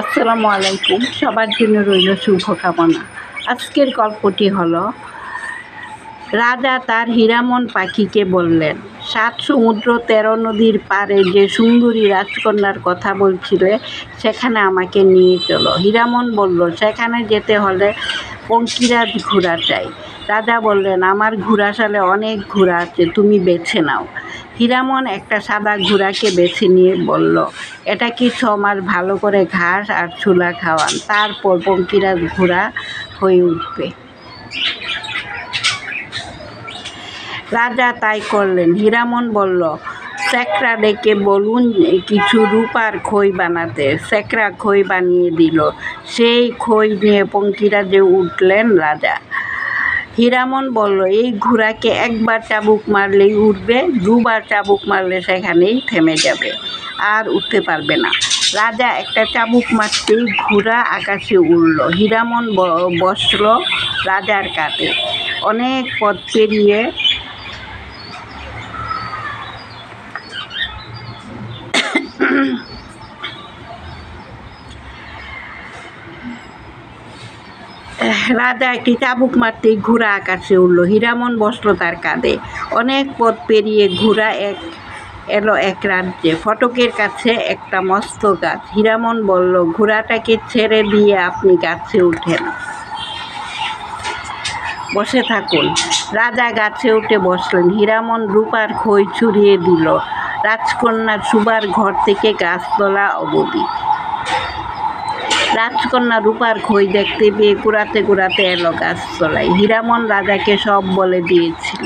আসসালামু আলাইকুম। সবার জন্য রইল শুভকামনা। আজকের গল্পটি হলো, রাজা তার হীরামন পাখিকে বললেন, 7 সমুদ্র 13 নদীর পাড়ে যে সুন্দরী রাজকন্যার কথা বলছিলে সেখানে আমাকে নিয়ে চলো। হীরামন বলল, সেখানে যেতে হলে পঙ্কিরাজ ঘোড়া চাই। রাজা বললেন, আমার ঘোড়াশালে অনেক ঘোড়া আছে, তুমি বেছে নাও। হীরামন একটা সাদা ঘোড়াকে বেছে নিয়ে বলল, এটা কি 6 মাস ভালো করে ঘাস আর ছোলা খাওয়ান, তারপর পঙ্কিরাজ ঘোড়া হয়ে উঠবে। রাজা তাই করলেন। হীরামন বলল, স্যাকরা ডেকে বলুন কিছু রূপার খই বানাতে। স্যাকরা খই বানিয়ে দিল। সেই খই নিয়ে পঙ্কিরাজে উঠলেন রাজা। হীরামন বলল, এই ঘোড়াকে একবার চাবুক মারলেই উঠবে, 2 বার চাবুক মারলে সেখানেই থেমে যাবে, আর উঠতে পারবে না। রাজা একটা চাবুক মারতেই ঘোড়া আকাশে উড়ল। হীরামন বসল রাজার কাঁধে। অনেক পথ পেরিয়ে রাজা একটি চাবুক মারতেই ঘোড়া আকাশে উঠল। হীরামন বসল তার কাঁধে। অনেক পথ পেরিয়ে ঘোড়া এলো এক রাজ্যে। ফটকের কাছে একটা মস্ত গাছ। হীরামন বলল, ঘোড়াটাকে ছেড়ে দিয়ে আপনি গাছে উঠেন, বসে থাকুন। রাজা গাছে উঠে বসলেন। হীরামন রূপার খই ছড়িয়ে দিল রাজকন্যার শোবার ঘর থেকে গাছতলা অবধি। রাজকন্যা রূপার খই দেখতে পেয়ে কুড়াতে কুড়াতে এলো গাছতলায়। হীরামন রাজাকে সব বলে দিয়েছিল।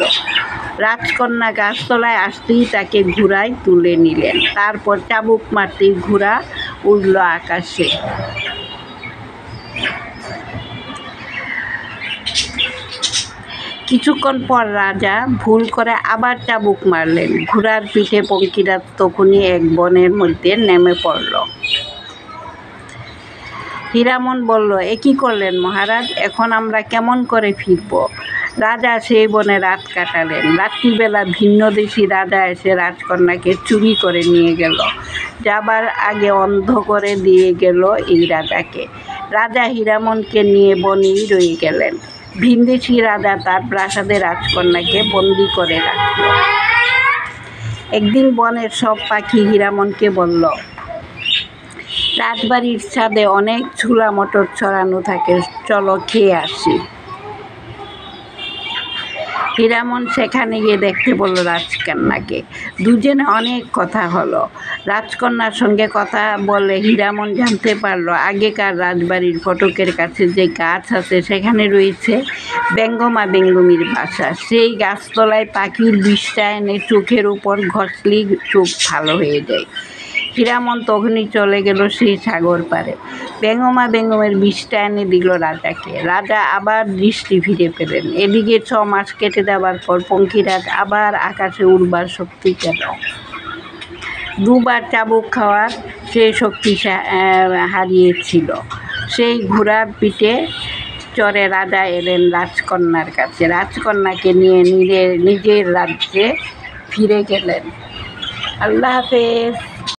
রাজকন্যা গাছতলায় আসতেই তাকে ঘোড়ায় তুলে নিলেন। তারপর চাবুক মারতেই ঘোড়া উড়ল আকাশে। কিছুক্ষণ পর রাজা ভুল করে আবার চাবুক মারলেন। ঘোড়ার পিঠে পঙ্কিরাজ তখনই এক বনের মধ্যে নেমে পড়ল। হীরামন বলল, এ কী করলেন মহারাজ, এখন আমরা কেমন করে ফিরব? রাজা সেই বনে রাত কাটালেন। রাত্রিবেলা ভিন্নদেশী রাজা এসে রাজকন্যাকে চুরি করে নিয়ে গেল। যাবার আগে অন্ধ করে দিয়ে গেল এই রাজাকে। রাজা হীরামনকে নিয়ে বনেই রয়ে গেলেন। ভিনদেশী রাজা তার প্রাসাদে রাজকন্যাকে বন্দি করে রাখল। একদিন বনের সব পাখি হীরামনকে বলল, রাজবাড়ির ছাদে অনেক ছোলা মটর ছড়ানো থাকে, চলো খেয়ে আসি। হীরামন সেখানে গিয়ে দেখতে বলল রাজকন্যাকে। দুজনে অনেক কথা হলো। রাজকন্যার সঙ্গে কথা বলে হীরামন জানতে পারল, আগেকার রাজবাড়ির ফটকের কাছে যে গাছ আছে সেখানে রয়েছে ব্যঙ্গমা বেঙ্গমির বাসা। সেই গাছতলায় পাখির বিষটা এনে চোখের উপর ঘষলেই চোখ ভালো হয়ে যায়। হীরামন তখনই চলে গেল সেই সাগর পারে। ব্যঙ্গমা বেঙ্গমের বিষটা এনে দিল রাজাকে। রাজা আবার দৃষ্টি ফিরে পেলেন। এদিকে 6 মাস কেটে যাবার পর পঙ্কিরাজ আবার আকাশে উড়বার শক্তি পেল। 2 বার চাবুক খাওয়ার সেই শক্তি হারিয়েছিল। সেই ঘোড়ার পিঠে চড়ে রাজা এলেন রাজকন্যার কাছে। রাজকন্যাকে নিয়ে নিজের রাজ্যে ফিরে গেলেন। আল্লাহ হাফেজ।